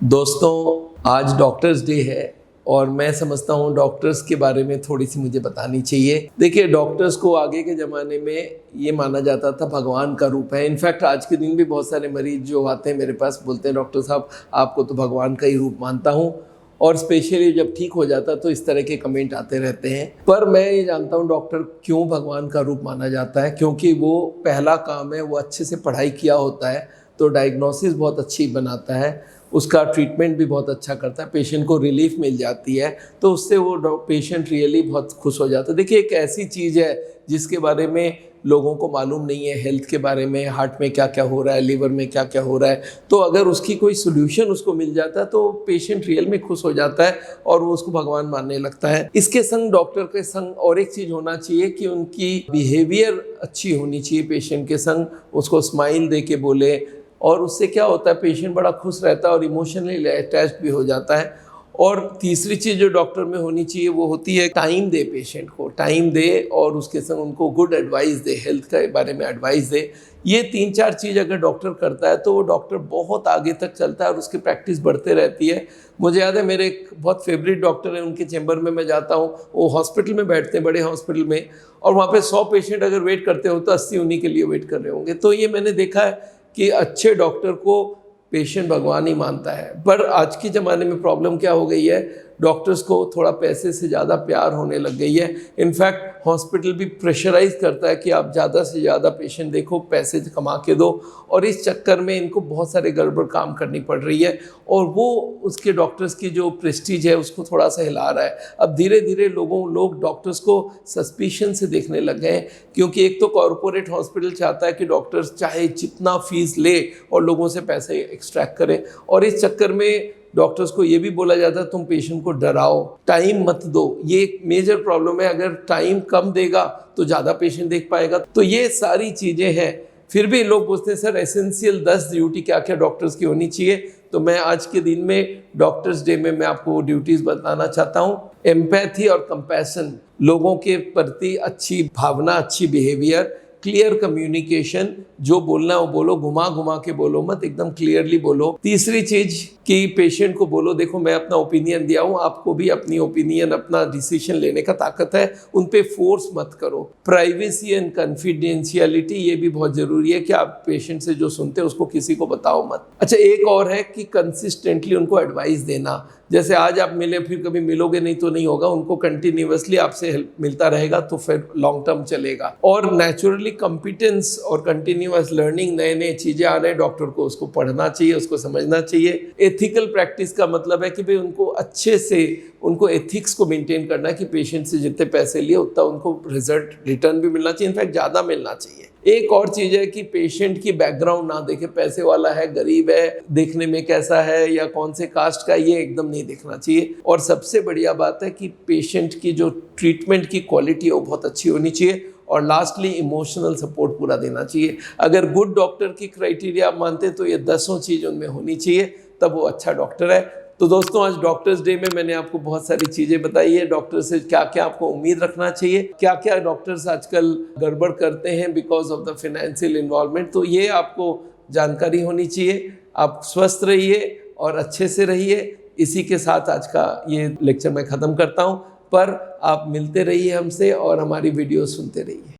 दोस्तों, आज doctors day है और मैं समझता हूँ डॉक्टर्स के बारे में थोड़ी सी मुझे बतानी चाहिए। देखिए, डॉक्टर्स को आगे के ज़माने में ये माना जाता था भगवान का रूप है। इनफैक्ट आज के दिन भी बहुत सारे मरीज जो आते हैं मेरे पास बोलते हैं डॉक्टर साहब आपको तो भगवान का ही रूप मानता हूँ, और स्पेशली जब ठीक हो जाता तो इस तरह के कमेंट आते रहते हैं। पर मैं ये जानता हूँ डॉक्टर क्यों भगवान का रूप माना जाता है, क्योंकि वो पहला काम है, वो अच्छे से पढ़ाई किया होता है तो डायग्नोसिस बहुत अच्छी बनाता है, उसका ट्रीटमेंट भी बहुत अच्छा करता है, पेशेंट को रिलीफ मिल जाती है तो उससे वो पेशेंट रियली बहुत खुश हो जाता है। देखिए, एक ऐसी चीज़ है जिसके बारे में लोगों को मालूम नहीं है, हेल्थ के बारे में, हार्ट में क्या क्या हो रहा है, लिवर में क्या क्या हो रहा है, तो अगर उसकी कोई सोल्यूशन उसको मिल जाता है तो पेशेंट रियल में खुश हो जाता है और वो उसको भगवान मानने लगता है। इसके संग डॉक्टर के संग और एक चीज़ होना चाहिए कि उनकी बिहेवियर अच्छी होनी चाहिए, पेशेंट के संग उसको स्माइल दे के बोले, और उससे क्या होता है पेशेंट बड़ा खुश रहता है और इमोशनली अटैच्ड भी हो जाता है। और तीसरी चीज़ जो डॉक्टर में होनी चाहिए वो होती है टाइम दे, पेशेंट को टाइम दे और उसके संग उनको गुड एडवाइस दे, हेल्थ के बारे में एडवाइस दे। ये 3-4 चीज़ अगर डॉक्टर करता है तो वो डॉक्टर बहुत आगे तक चलता है और उसकी प्रैक्टिस बढ़ते रहती है। मुझे याद है मेरे एक बहुत फेवरेट डॉक्टर है, उनके चैम्बर में मैं जाता हूँ, वो हॉस्पिटल में बैठते हैं, बड़े हॉस्पिटल में, और वहाँ पे 100 पेशेंट अगर वेट करते हो तो 80 उन्हीं के लिए वेट कर रहे होंगे। तो ये मैंने देखा है कि अच्छे डॉक्टर को पेशेंट भगवान ही मानता है। पर आज के ज़माने में प्रॉब्लम क्या हो गई है, डॉक्टर्स को थोड़ा पैसे से ज़्यादा प्यार होने लग गई है। इनफैक्ट हॉस्पिटल भी प्रेशराइज करता है कि आप ज़्यादा से ज़्यादा पेशेंट देखो, पैसे कमा के दो, और इस चक्कर में इनको बहुत सारे गड़बड़ काम करनी पड़ रही है और वो उसके डॉक्टर्स की जो प्रेस्टीज है उसको थोड़ा सा हिला रहा है। अब धीरे धीरे लोग डॉक्टर्स को सस्पिशन से देखने लग गए हैं, क्योंकि एक तो कॉरपोरेट हॉस्पिटल चाहता है कि डॉक्टर्स चाहे जितना फीस ले और लोगों से पैसे एक्सट्रैक्ट करें, और इस चक्कर में डॉक्टर्स को ये भी बोला जाता है तुम पेशेंट को डराओ, टाइम मत दो। ये एक मेजर प्रॉब्लम है, अगर टाइम कम देगा तो ज़्यादा पेशेंट देख पाएगा। तो ये सारी चीज़ें हैं। फिर भी लोग पूछते हैं सर एसेंशियल 10 ड्यूटी क्या क्या डॉक्टर्स की होनी चाहिए, तो मैं आज के दिन में डॉक्टर्स डे में मैं आपको वो ड्यूटीज़ बताना चाहता हूँ। एम्पैथी और कंपैशन, लोगों के प्रति अच्छी भावना, अच्छी बिहेवियर, क्लियर कम्युनिकेशन, जो बोलना है वो बोलो, घुमा घुमा के बोलो मत, एकदम क्लियरली बोलो। तीसरी चीज कि पेशेंट को बोलो देखो मैं अपना ओपिनियन दिया हूँ, आपको भी अपनी ओपिनियन, अपना डिसीजन लेने का ताकत है, उन पे फोर्स मत करो। प्राइवेसी एंड कॉन्फिडेंशियलिटी, ये भी बहुत जरूरी है कि आप पेशेंट से जो सुनते हैं उसको किसी को बताओ मत। अच्छा, एक और है कि कंसिस्टेंटली उनको एडवाइस देना। जैसे आज आप मिले फिर कभी मिलोगे नहीं तो नहीं होगा, उनको कंटिन्यूअसली आपसे हेल्प मिलता रहेगा तो फिर लॉन्ग टर्म चलेगा। और नेचुरली कॉम्पिटेंस और कंटिन्यूअस लर्निंग, नए नए चीज़ें आ रहे हैं, डॉक्टर को उसको पढ़ना चाहिए, उसको समझना चाहिए। एथिकल प्रैक्टिस का मतलब है कि भाई उनको अच्छे से, उनको एथिक्स को मेंटेन करना है कि पेशेंट से जितने पैसे लिए उतना उनको रिजल्ट रिटर्न भी मिलना चाहिए, इनफैक्ट ज़्यादा मिलना चाहिए। एक और चीज़ है कि पेशेंट की बैकग्राउंड ना देखे, पैसे वाला है, गरीब है, देखने में कैसा है या कौन से कास्ट का, ये एकदम नहीं देखना चाहिए। और सबसे बढ़िया बात है कि पेशेंट की जो ट्रीटमेंट की क्वालिटी है वो बहुत अच्छी होनी चाहिए, और लास्टली इमोशनल सपोर्ट पूरा देना चाहिए। अगर गुड डॉक्टर की क्राइटेरिया आप मानते हैं तो ये 10 चीज़ उनमें होनी चाहिए, तब वो अच्छा डॉक्टर है। तो दोस्तों, आज डॉक्टर्स डे में मैंने आपको बहुत सारी चीज़ें बताई है, डॉक्टर से क्या क्या आपको उम्मीद रखना चाहिए, क्या क्या डॉक्टर्स आजकल गड़बड़ करते हैं because of the financial involvement, तो ये आपको जानकारी होनी चाहिए। आप स्वस्थ रहिए और अच्छे से रहिए। इसी के साथ आज का ये लेक्चर मैं ख़त्म करता हूँ, पर आप मिलते रहिए हमसे और हमारी वीडियो सुनते रहिए।